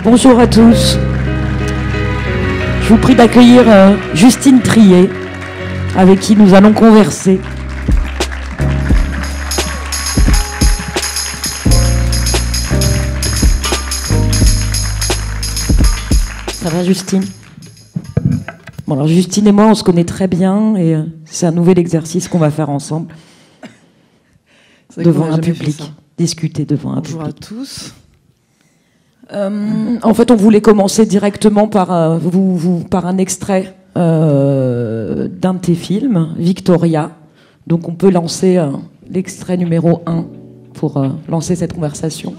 Bonjour à tous. Je vous prie d'accueillir Justine Triet, avec qui nous allons converser. Ça va, Justine? Bon, alors Justine et moi, on se connaît très bien et c'est un nouvel exercice qu'on va faire ensemble. Devant un public. Discuter devant un public. Bonjour à tous. En fait, on voulait commencer directement par un extrait d'un de tes films, Victoria. Donc on peut lancer l'extrait numéro 1 pour lancer cette conversation.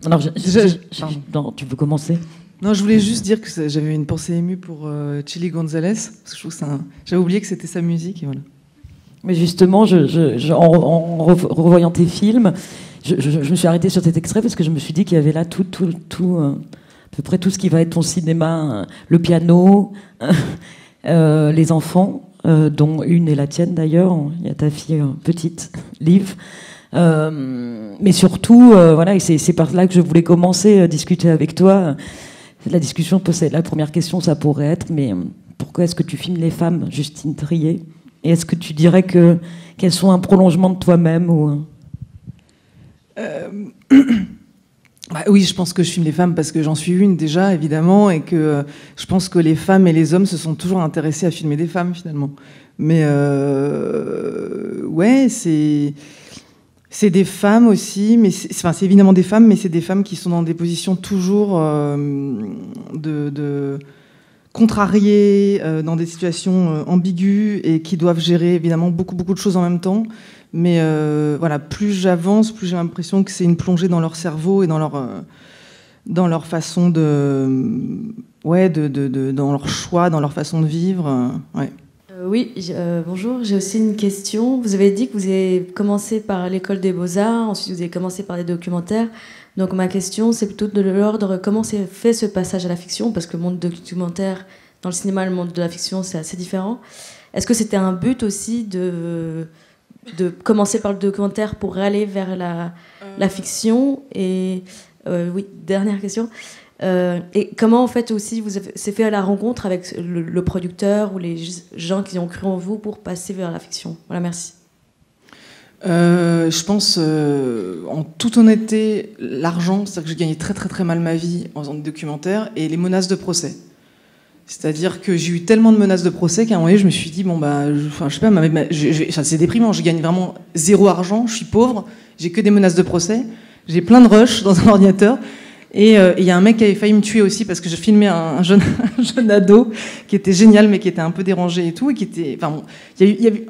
Alors, non, tu veux commencer? Non, je voulais juste dire que j'avais une pensée émue pour Chili González, parce que je trouve que j'avais oublié que c'était sa musique, et voilà. Mais justement, en revoyant tes films, je me suis arrêtée sur cet extrait parce que je me suis dit qu'il y avait là tout à peu près tout ce qui va être ton cinéma, le piano, les enfants, dont une est la tienne d'ailleurs, il y a ta fille petite, Liv. Mais surtout, voilà, et c'est par là que je voulais commencer à discuter avec toi. La discussion, la première question, ça pourrait être, mais pourquoi est-ce que tu filmes les femmes, Justine Triet? Et est-ce que tu dirais qu'elles sont un prolongement de toi-même ou... Bah, oui, je pense que je filme les femmes parce que j'en suis une déjà, évidemment, et que je pense que les femmes et les hommes se sont toujours intéressés à filmer des femmes, finalement. Mais ouais, c'est des femmes aussi, mais c'est évidemment des femmes, mais c'est des femmes qui sont dans des positions toujours de contrariées, dans des situations ambiguës et qui doivent gérer évidemment beaucoup de choses en même temps. Mais voilà, plus j'avance, plus j'ai l'impression que c'est une plongée dans leur cerveau et dans leur façon dans leur choix, dans leur façon de vivre. Ouais. Oui, bonjour, j'ai aussi une question. Vous avez dit que vous avez commencé par l'école des beaux-arts, ensuite vous avez commencé par des documentaires. Donc ma question, c'est plutôt de l'ordre, comment s'est fait ce passage à la fiction? Parce que le monde documentaire, dans le cinéma, le monde de la fiction, c'est assez différent. Est-ce que c'était un but aussi de commencer par le documentaire pour aller vers la fiction? Et oui, dernière question. Et comment en fait aussi c'est fait à la rencontre avec le producteur ou les gens qui ont cru en vous pour passer vers la fiction? Voilà, merci. Je pense, en toute honnêteté, l'argent, c'est-à-dire que j'ai gagné très mal ma vie en faisant des documentaires, et les menaces de procès. C'est-à-dire que j'ai eu tellement de menaces de procès qu'à un moment donné, je me suis dit, bon bah, je sais pas, c'est déprimant, je gagne vraiment zéro argent, je suis pauvre, j'ai que des menaces de procès, j'ai plein de rushs dans un ordinateur. Et il y a un mec qui avait failli me tuer aussi parce que je filmais un jeune ado qui était génial mais qui était un peu dérangé et tout, et qui était, enfin bon,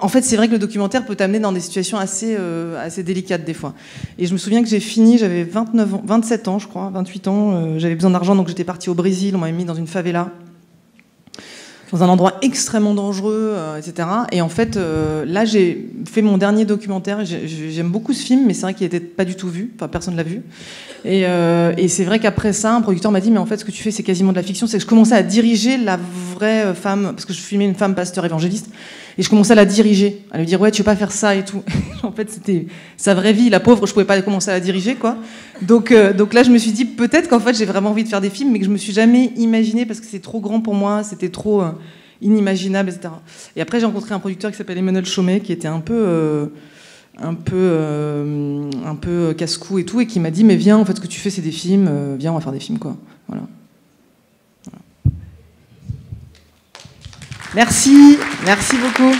en fait c'est vrai que le documentaire peut t'amener dans des situations assez délicates des fois. Et je me souviens que j'ai fini, j'avais 27 ans je crois, 28 ans, j'avais besoin d'argent, donc j'étais partie au Brésil, on m'avait mis dans une favela, dans un endroit extrêmement dangereux, etc. Et en fait, là, j'ai fait mon dernier documentaire. J'aime beaucoup ce film, mais c'est vrai qu'il n'était pas du tout vu. Enfin, personne ne l'a vu. Et c'est vrai qu'après ça, un producteur m'a dit, mais en fait, ce que tu fais, c'est quasiment de la fiction. C'est que je commençais à diriger la vraie femme, parce que je filmais une femme pasteur évangéliste, et je commençais à la diriger, à lui dire, ouais, tu veux pas faire ça et tout. En fait, c'était sa vraie vie. La pauvre, je pouvais pas commencer à la diriger, quoi. Donc là, je me suis dit, peut-être qu'en fait, j'ai vraiment envie de faire des films, mais que je me suis jamais imaginé, parce que c'est trop grand pour moi, c'était trop inimaginable, etc. Et après, j'ai rencontré un producteur qui s'appelle Emmanuel Chaumet, qui était un peu un peu casse-cou et tout, et qui m'a dit mais viens, en fait ce que tu fais c'est des films, viens on va faire des films quoi. Voilà. Merci beaucoup.